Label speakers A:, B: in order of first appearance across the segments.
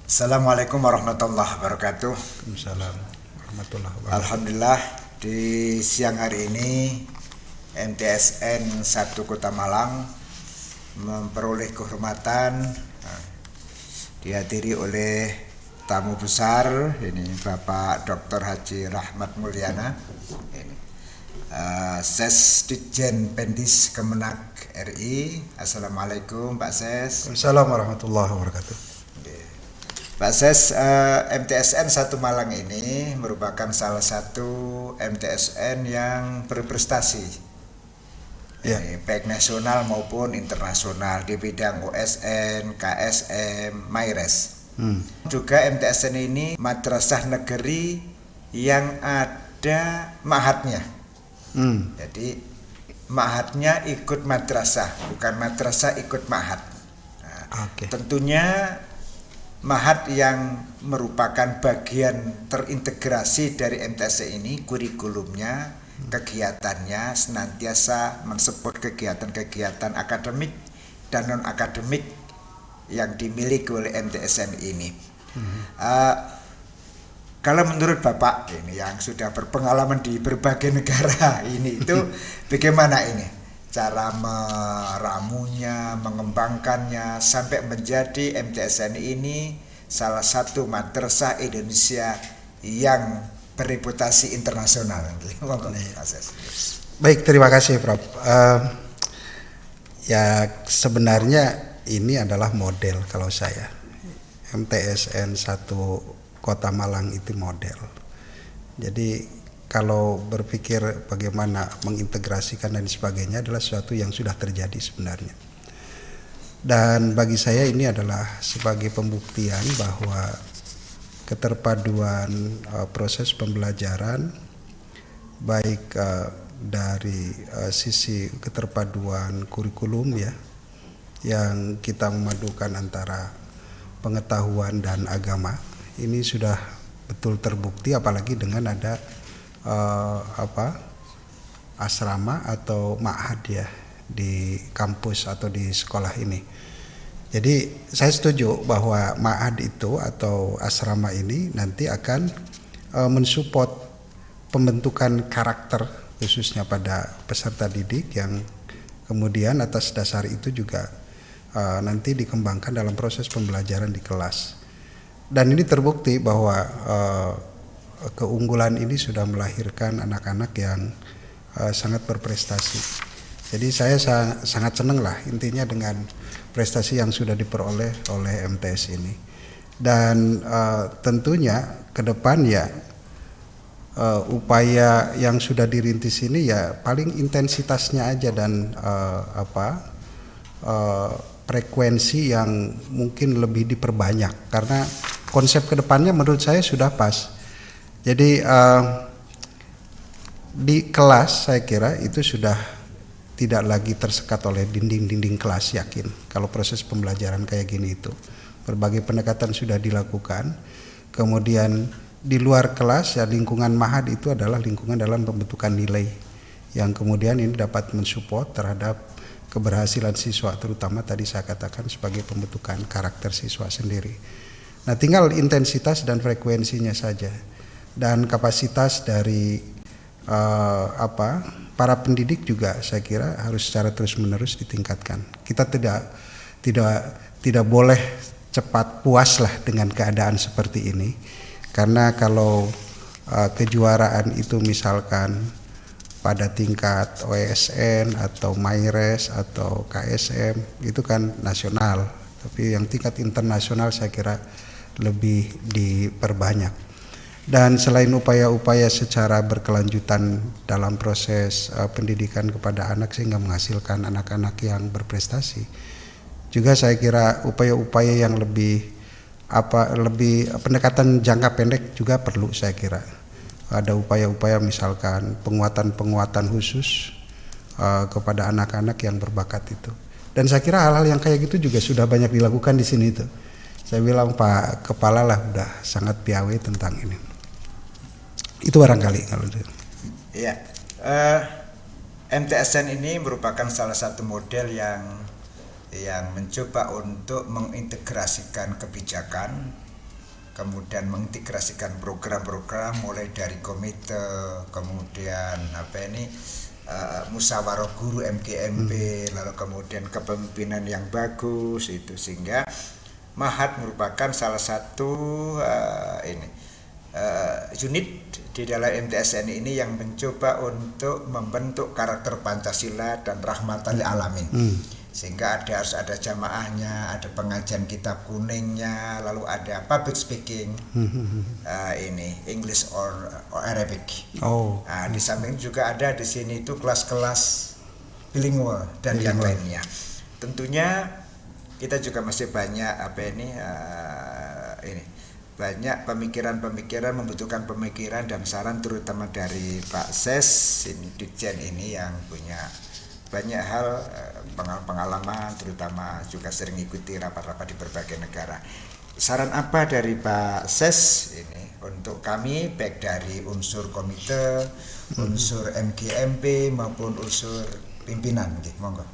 A: Assalamualaikum warahmatullahi wabarakatuh.
B: Waalaikumsalam warahmatullahi wabarakatuh.
A: Alhamdulillah di siang hari ini MTSN 1 Kota Malang memperoleh kehormatan dihadiri oleh tamu besar ini Bapak Dr. Haji Rahmat Mulyana, Ses Ditjen Pendis Kemenak RI. Assalamualaikum Pak Ses.
B: Waalaikumsalam warahmatullahi wabarakatuh.
A: Pak Ses, MTSN 1 Malang ini merupakan salah satu MTSN yang berprestasi, baik nasional maupun internasional di bidang OSN, KSM, MAIRES. Juga MTSN ini madrasah negeri yang ada ma'hadnya. Jadi ma'hadnya ikut madrasah, bukan madrasah ikut ma'had. Tentunya ma'had yang merupakan bagian terintegrasi dari MTSN ini, kurikulumnya, kegiatannya senantiasa mensupport kegiatan-kegiatan akademik dan non-akademik yang dimiliki oleh MTSN ini. Kalau menurut Bapak ini yang sudah berpengalaman di berbagai negara ini, itu bagaimana ini cara meramunya, mengembangkannya sampai menjadi MTSN ini salah satu madrasah Indonesia yang bereputasi internasional.
B: Baik, terima kasih Prof. Ya sebenarnya ini adalah model kalau saya. MTSN 1 Kota Malang itu model. Jadi kalau berpikir bagaimana mengintegrasikan dan sebagainya adalah sesuatu yang sudah terjadi sebenarnya. Dan bagi saya ini adalah sebagai pembuktian bahwa keterpaduan proses pembelajaran baik dari sisi keterpaduan kurikulum ya, yang kita memadukan antara pengetahuan dan agama, ini sudah betul terbukti, apalagi dengan ada asrama atau ma'had ya di kampus atau di sekolah ini. Jadi saya setuju bahwa ma'had itu atau asrama ini nanti akan mensupport pembentukan karakter khususnya pada peserta didik yang kemudian atas dasar itu juga nanti dikembangkan dalam proses pembelajaran di kelas. Dan ini terbukti bahwa keunggulan ini sudah melahirkan anak-anak yang sangat berprestasi. Jadi saya sangat senang lah intinya dengan prestasi yang sudah diperoleh oleh MTS ini. Dan tentunya ke depan ya upaya yang sudah dirintis ini ya paling intensitasnya aja dan frekuensi yang mungkin lebih diperbanyak, karena konsep kedepannya menurut saya sudah pas. Jadi di kelas saya kira itu sudah tidak lagi tersekat oleh dinding-dinding kelas, yakin kalau proses pembelajaran kayak gini itu berbagai pendekatan sudah dilakukan. Kemudian di luar kelas ya lingkungan ma'had itu adalah lingkungan dalam pembentukan nilai yang kemudian ini dapat mensupport terhadap keberhasilan siswa, terutama tadi saya katakan sebagai pembentukan karakter siswa sendiri. Nah tinggal intensitas dan frekuensinya saja. Dan kapasitas dari para pendidik juga saya kira harus secara terus-menerus ditingkatkan. Kita tidak boleh cepat puas lah dengan keadaan seperti ini, karena kalau kejuaraan itu misalkan pada tingkat OSN atau MAIRES atau KSM itu kan nasional, tapi yang tingkat internasional saya kira lebih diperbanyak. Dan selain upaya-upaya secara berkelanjutan dalam proses pendidikan kepada anak sehingga menghasilkan anak-anak yang berprestasi, juga saya kira upaya-upaya yang lebih pendekatan jangka pendek juga perlu saya kira. Ada upaya-upaya misalkan penguatan khusus kepada anak-anak yang berbakat itu. Dan saya kira hal-hal yang kayak gitu juga sudah banyak dilakukan di sini tuh. Saya bilang Pak Kepala lah udah sangat piawai tentang ini. Itu barangkali kalau itu.
A: Iya. MTSN ini merupakan salah satu model yang mencoba untuk mengintegrasikan kebijakan, kemudian mengintegrasikan program-program mulai dari komite, kemudian musyawarah guru MGMP, lalu kemudian kepemimpinan yang bagus itu, sehingga Mahat merupakan salah satu unit di dalam MTSN ini yang mencoba untuk membentuk karakter Pancasila dan rahmatan lil alamin. Sehingga harus ada jamaahnya, ada pengajian kitab kuningnya, lalu ada public speaking, English or Arabic. Di samping juga ada di sini itu kelas-kelas bilingual dan yang lainnya. Tentunya kita juga masih banyak banyak pemikiran membutuhkan pemikiran dan saran, terutama dari Pak Ses ini, Dirjen ini, yang punya banyak hal pengalaman, terutama juga sering ikuti rapat-rapat di berbagai negara. Saran apa dari Pak Ses ini untuk kami, baik dari unsur komite, unsur MGMP maupun unsur pimpinan? Monggo.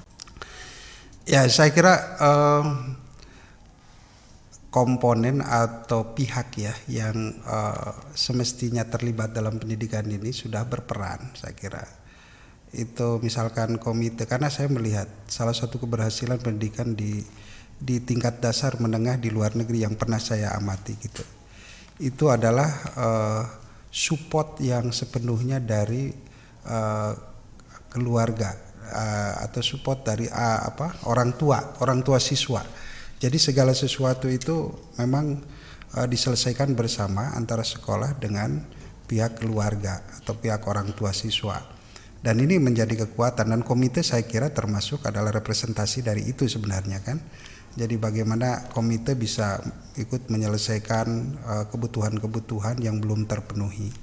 B: Ya, saya kira komponen atau pihak ya yang semestinya terlibat dalam pendidikan ini sudah berperan, saya kira. Itu misalkan komite, karena saya melihat salah satu keberhasilan pendidikan di tingkat dasar menengah di luar negeri yang pernah saya amati gitu, itu adalah support yang sepenuhnya dari keluarga atau support dari orang tua siswa. Jadi segala sesuatu itu memang diselesaikan bersama antara sekolah dengan pihak keluarga atau pihak orang tua siswa. Dan ini menjadi kekuatan, dan komite saya kira termasuk adalah representasi dari itu sebenarnya kan. Jadi bagaimana komite bisa ikut menyelesaikan kebutuhan-kebutuhan yang belum terpenuhi.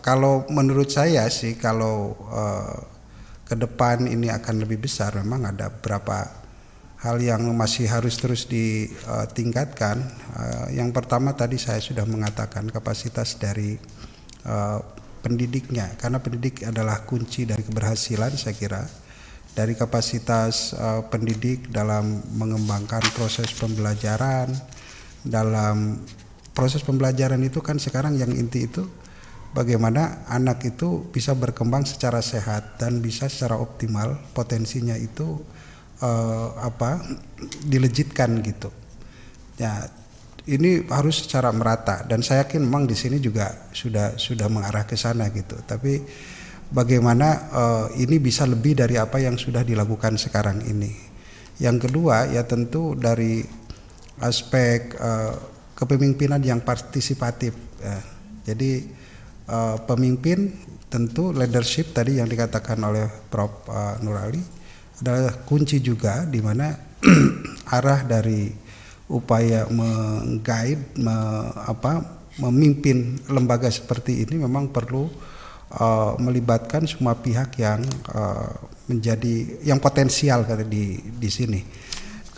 B: Kalau menurut saya sih, kalau ke depan ini akan lebih besar, memang ada beberapa hal yang masih harus terus ditingkatkan. Yang pertama tadi saya sudah mengatakan kapasitas dari pendidiknya, karena pendidik adalah kunci dari keberhasilan saya kira. Dari kapasitas pendidik dalam mengembangkan proses pembelajaran. Dalam proses pembelajaran itu kan sekarang yang inti itu bagaimana anak itu bisa berkembang secara sehat dan bisa secara optimal, potensinya itu dilejitkan gitu. Ya, ini harus secara merata, dan saya yakin memang di sini juga sudah mengarah ke sana gitu. Tapi bagaimana ini bisa lebih dari apa yang sudah dilakukan sekarang ini. Yang kedua ya tentu dari aspek kepemimpinan yang partisipatif. Jadi pemimpin tentu leadership tadi yang dikatakan oleh Prof. Nurali adalah kunci juga, di mana arah dari upaya meng-guide, memimpin lembaga seperti ini memang perlu melibatkan semua pihak yang menjadi yang potensial di sini.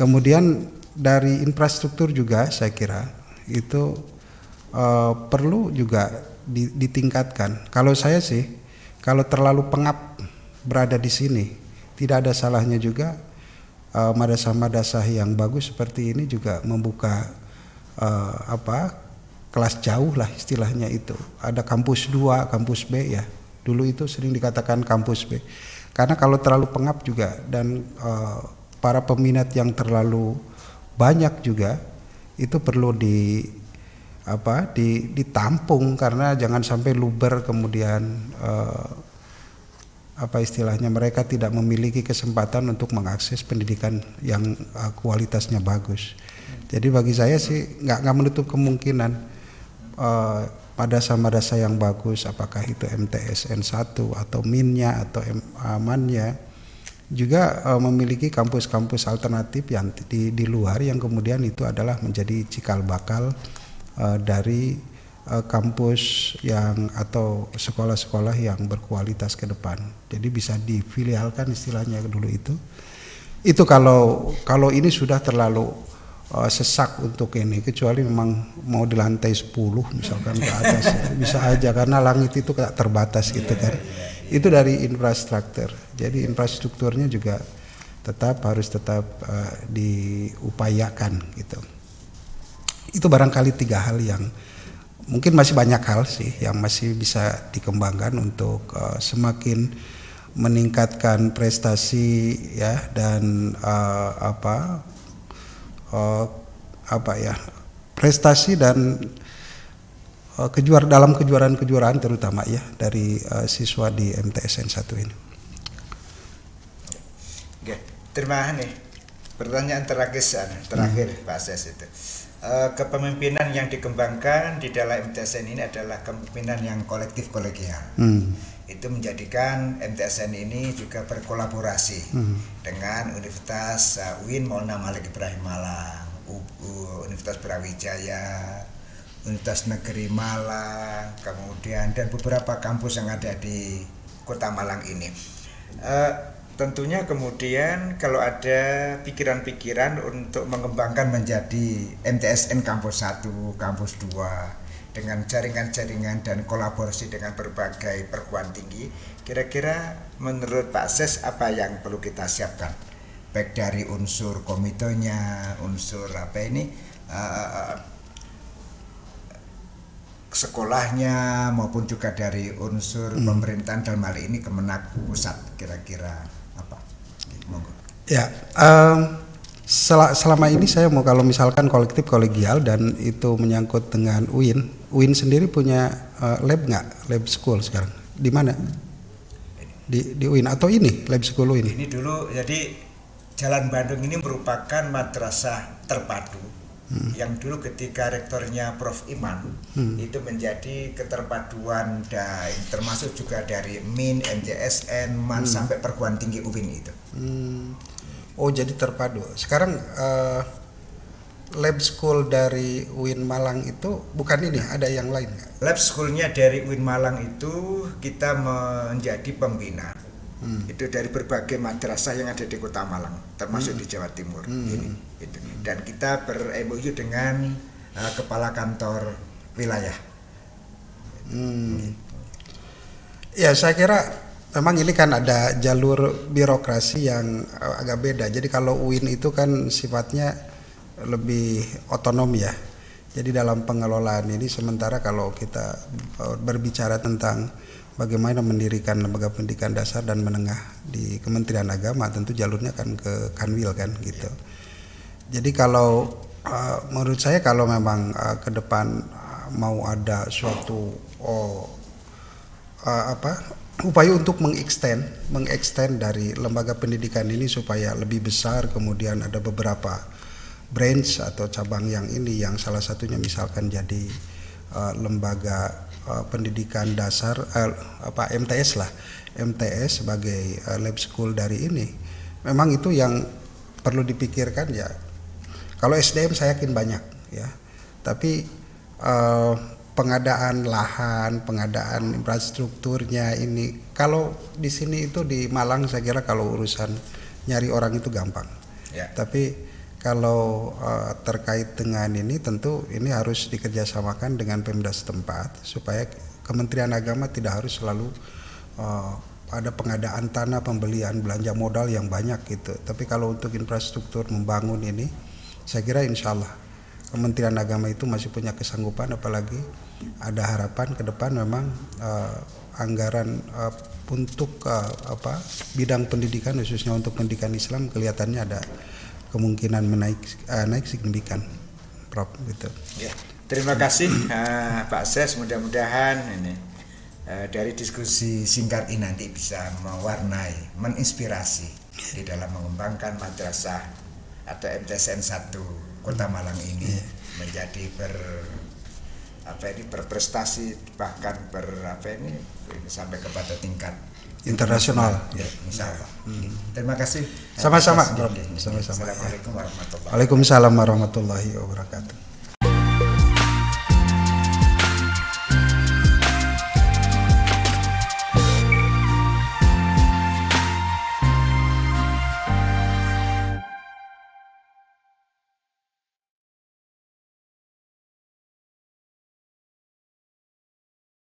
B: Kemudian dari infrastruktur juga saya kira itu perlu juga ditingkatkan. Kalau saya sih, kalau terlalu pengap berada di sini, tidak ada salahnya juga madrasah-madrasah yang bagus seperti ini juga membuka kelas jauh lah istilahnya itu. Ada kampus 2, kampus B ya. Dulu itu sering dikatakan kampus B. Karena kalau terlalu pengap juga dan para peminat yang terlalu banyak juga itu perlu ditampung, karena jangan sampai luber kemudian istilahnya mereka tidak memiliki kesempatan untuk mengakses pendidikan yang kualitasnya bagus. Jadi bagi saya sih nggak menutup kemungkinan madrasah-madrasah yang bagus, apakah itu MTSN 1 atau MIN-nya atau Aman-nya juga memiliki kampus-kampus alternatif yang di luar, yang kemudian itu adalah menjadi cikal bakal dari kampus yang atau sekolah-sekolah yang berkualitas ke depan. Jadi bisa difilialkan istilahnya dulu itu. Itu kalau ini sudah terlalu sesak untuk ini, kecuali memang mau di lantai 10 misalkan ke atas bisa aja, karena langit itu terbatas gitu kan. Itu dari infrastruktur. Jadi infrastrukturnya juga harus tetap diupayakan gitu. Itu barangkali 3 hal yang mungkin masih banyak hal sih yang masih bisa dikembangkan untuk semakin meningkatkan prestasi ya, dan prestasi dan dalam kejuaraan terutama ya dari siswa di MTSN 1 ini.
A: Oke, terima kasih. Pertanyaan terakhir Pak Ses itu. Kepemimpinan yang dikembangkan di dalam MTSN ini adalah kepemimpinan yang kolektif kolegial. Itu menjadikan MTSN ini juga berkolaborasi dengan Universitas UIN Maulana Malik Ibrahim Malang, Universitas Brawijaya, Universitas Negeri Malang, kemudian dan beberapa kampus yang ada di Kota Malang ini. Tentunya kemudian kalau ada pikiran-pikiran untuk mengembangkan menjadi MTSN Kampus 1, Kampus 2 dengan jaringan-jaringan dan kolaborasi dengan berbagai perguruan tinggi, kira-kira menurut Pak Ses apa yang perlu kita siapkan? Baik dari unsur komitonya, unsur sekolahnya maupun juga dari unsur pemerintahan dalam hal ini Kemenak pusat, kira-kira apa? Monggo.
B: Ya, selama ini saya mau kalau misalkan kolektif kolegial dan itu menyangkut dengan UIN sendiri punya lab nggak? Lab school sekarang di mana? Di UIN atau ini lab school UIN?
A: Ini dulu jadi Jalan Bandung ini merupakan madrasah terpadu yang dulu ketika rektornya Prof. Iman itu menjadi keterpaduan dan termasuk juga dari MIN, MTSN, MAN sampai perguruan tinggi UIN itu.
B: Oh jadi terpadu. Sekarang lab school dari UIN Malang itu bukan ini, ada yang lain nggak?
A: Lab schoolnya dari UIN Malang itu kita menjadi pembina. Itu dari berbagai madrasah yang ada di Kota Malang, termasuk di Jawa Timur. Ini, itu. Dan kita ber-MOU dengan kepala kantor wilayah.
B: Ya saya kira memang ini kan ada jalur birokrasi yang agak beda. Jadi kalau UIN itu kan sifatnya lebih otonom ya. Jadi dalam pengelolaan ini, sementara kalau kita berbicara tentang bagaimana mendirikan lembaga pendidikan dasar dan menengah di Kementerian Agama, tentu jalurnya kan ke Kanwil kan gitu. Jadi kalau menurut saya kalau memang ke depan mau ada suatu upaya untuk mengextend dari lembaga pendidikan ini supaya lebih besar, kemudian ada beberapa branch atau cabang yang ini, yang salah satunya misalkan jadi lembaga pendidikan dasar MTS sebagai lab school dari ini. Memang itu yang perlu dipikirkan ya. Kalau SDM saya yakin banyak ya. Tapi pengadaan lahan, pengadaan infrastrukturnya ini, kalau di sini itu di Malang saya kira kalau urusan nyari orang itu gampang.
A: Ya.
B: Tapi kalau terkait dengan ini tentu ini harus dikerjasamakan dengan Pemda setempat supaya Kementerian Agama tidak harus selalu ada pengadaan tanah, pembelian belanja modal yang banyak gitu. Tapi kalau untuk infrastruktur membangun ini, saya kira insya Allah Kementerian Agama itu masih punya kesanggupan, apalagi ada harapan ke depan memang anggaran untuk bidang pendidikan khususnya untuk pendidikan Islam kelihatannya ada kemungkinan naik signifikan, Prof. Gitu.
A: Ya, terima kasih Pak Ses. Mudah-mudahan ini dari diskusi singkat ini nanti bisa mewarnai, menginspirasi di dalam mengembangkan madrasah atau MTSN 1 Kota Malang ini menjadi berprestasi, bahkan sampai kepada tingkat
B: internasional.
A: Ya, insya Allah. Terima kasih.
B: Sama-sama.
A: Assalamualaikum warahmatullahi wabarakatuh.
B: Waalaikumsalam warahmatullahi wabarakatuh.